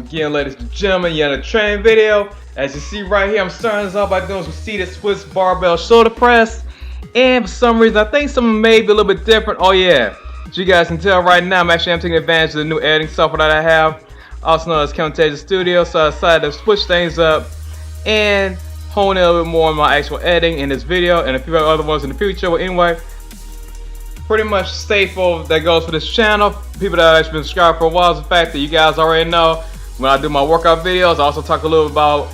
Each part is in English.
again, ladies and gentlemen, you're in a training video. As you see right here, I'm starting this off by doing some seated Swiss barbell shoulder press. And for some reason, I think some may be a little bit different. Oh yeah, as you guys can tell right now, I'm taking advantage of the new editing software that I have, also known as TeknoAXE Studio. So I decided to switch things up and hone in a little bit more on my actual editing in this video and a few other ones in the future. Well, anyway, pretty much staple that goes for this channel. People that have actually been subscribed for a while is the fact that you guys already know when I do my workout videos, I also talk a little about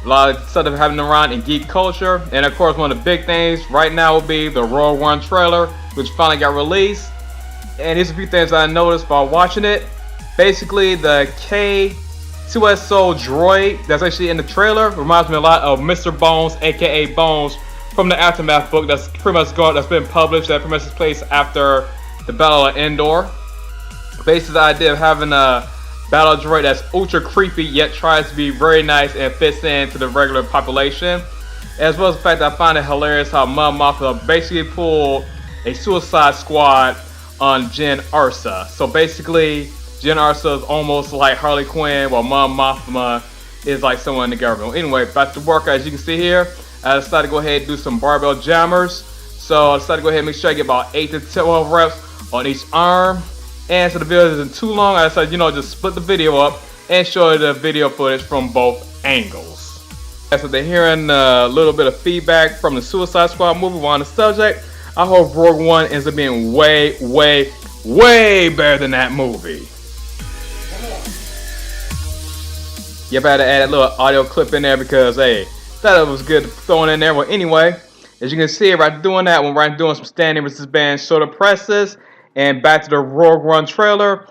a lot of stuff that's happening around in geek culture. And of course, one of the big things right now will be the Rogue One trailer, which finally got released. And here's a few things I noticed while watching it. Basically, the K2SO droid that's actually in the trailer reminds me a lot of Mr. Bones, aka Bones, from the Aftermath book that's pretty much that's been published, that pretty much takes place after the Battle of Endor. Basically, the idea of having a battle droid that's ultra creepy yet tries to be very nice and fits into the regular population, as well as the fact that I find it hilarious how Mon Mothma basically pulled a Suicide Squad on Jyn Erso. So basically, Jyn Erso is almost like Harley Quinn, while Mon Mothma is like someone in the government. Anyway, back to work. As you can see here, I decided to go ahead and do some barbell jammers. So I decided to go ahead and make sure I get about 8 to 12 reps on each arm. And so the video isn't too long, I decided, just split the video up and show you the video footage from both angles. So they're hearing a little bit of feedback from the Suicide Squad movie while on the subject. I hope Rogue One ends up being way, way, way better than that movie. Yep, I had to add a little audio clip in there because, hey, thought it was good to throw it in there. Well, anyway, as you can see, right doing that, when we're doing some standing resistance band shoulder presses. And back to the Rogue One trailer,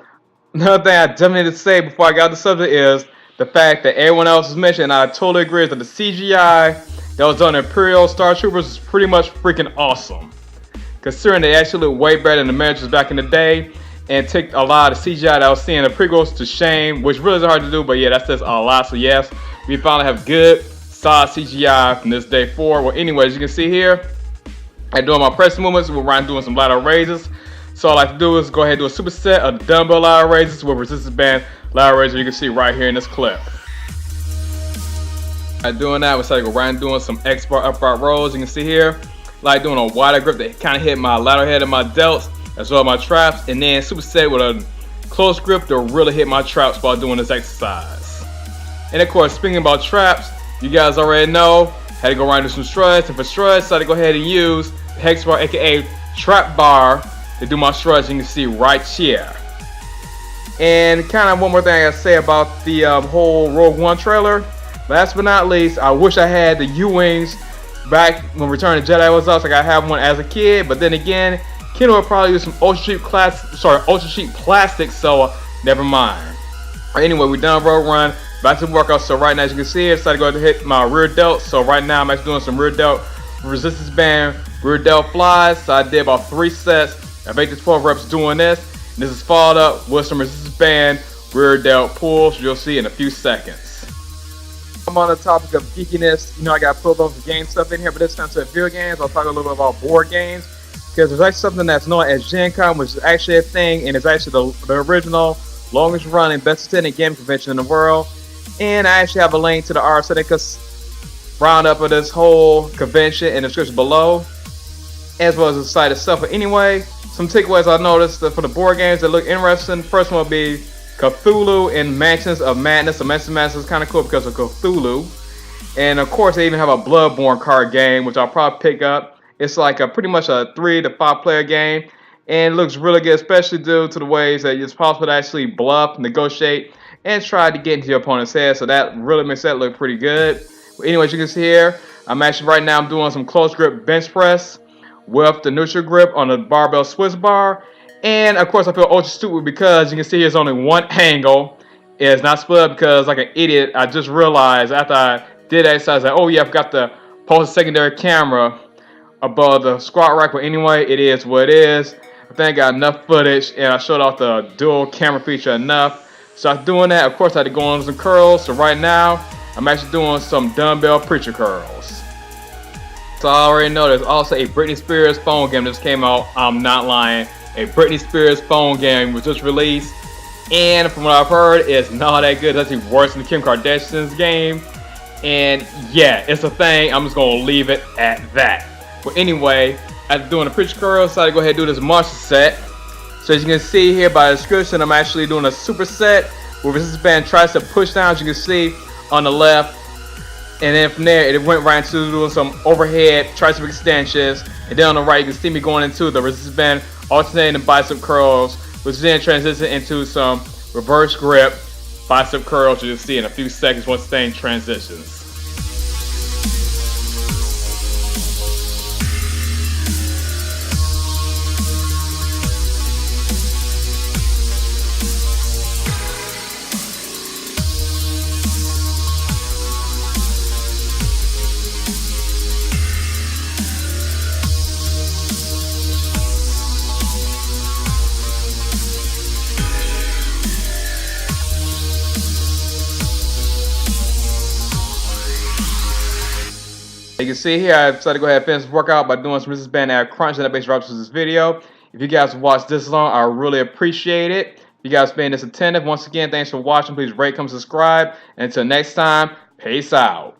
another thing I definitely need to say before I got the subject is the fact that everyone else has mentioned, and I totally agree, is that the CGI that was done in Imperial Star Troopers is pretty much freaking awesome. Considering they actually look way better than the Americans back in the day, and took a lot of CGI that I was seeing in the prequels to shame, which really is hard to do, but yeah, that says a lot. So yes, we finally have good, solid CGI from this day forward. Well, anyway, as you can see here, I'm doing my press movements, we're doing some lateral raises. So all I like to do is go ahead and do a superset of dumbbell lateral raises with resistance band lateral raises, you can see right here in this clip. Doing that, we decided to go right and doing some XBar upright rows. You can see here, like doing a wider grip that kind of hit my lateral head and my delts, as well as my traps, and then superset with a close grip to really hit my traps while doing this exercise. And of course, speaking about traps, you guys already know, had to go right and do some struts, and for struts, decided to go ahead and use the XBar, aka trap bar, to do my struts. You can see right here. And kind of one more thing I gotta say about the whole Rogue One trailer. Last but not least, I wish I had the U-wings back when Return of the Jedi was out, like I had one as a kid. But then again, Kino would probably use some ultra cheap plastic, so never mind. Anyway, we're done Rogue One. Back to the workout. So right now, as you can see, I decided to go ahead and hit my rear delt. So right now, I'm actually doing some rear delt resistance band, rear delt flies. So I did about 3 sets of 8 to 12 reps doing this. And this is followed up with some resistance band rear delt pulls, you'll see in a few seconds. I'm on the topic of geekiness. I got to put those game stuff in here, but this time to video games. I'll talk a little bit about board games, because there's actually something that's known as Gen Con, which is actually a thing, and it's actually the original, longest running, best attended game convention in the world. And I actually have a link to the Ars Technica roundup of this whole convention in the description below, as well as the site itself. But anyway, some takeaways I noticed for the board games that look interesting. First one will be Cthulhu and Mansions of Madness. So Mansions of Madness is kind of cool because of Cthulhu. And of course, they even have a Bloodborne card game, which I'll probably pick up. It's like pretty much a 3 to 5 player game. And it looks really good, especially due to the ways that it's possible to actually bluff, negotiate, and try to get into your opponent's head. So that really makes that look pretty good. But anyways, you can see here, I'm doing some close grip bench press with the neutral grip on the barbell Swiss bar. And of course I feel ultra stupid because you can see there's only one angle. It's not split up because, like an idiot, I just realized after I did that exercise that, oh yeah, I forgot to post a secondary camera above the squat rack. But anyway, it is what it is. I think I got enough footage and I showed off the dual camera feature enough. So I'm doing that. Of course I had to go on some curls. So right now I'm actually doing some dumbbell preacher curls. So I already know there's also a Britney Spears phone game that just came out. I'm not lying. A Britney Spears phone game was just released. And from what I've heard, it's not that good. It's actually worse than Kim Kardashian's game. And yeah, it's a thing. I'm just gonna leave it at that. But anyway, after doing the preacher curl, I decided to go ahead and do this monster set. So as you can see here by the description, I'm actually doing a superset with resistance band tricep push downs. You can see on the left, and then from there it went right into doing some overhead tricep extensions. And then on the right, you can see me going into the resistance band alternating bicep curls, which then transition into some reverse grip bicep curls. You'll see in a few seconds once the thing transitions. You can see here, I decided to go ahead and finish this workout by doing some resistance band ab crunch and that base drops to this video. If you guys watched this long, I really appreciate it. If you guys being this attentive, once again, thanks for watching. Please rate, comment, subscribe. And until next time, peace out.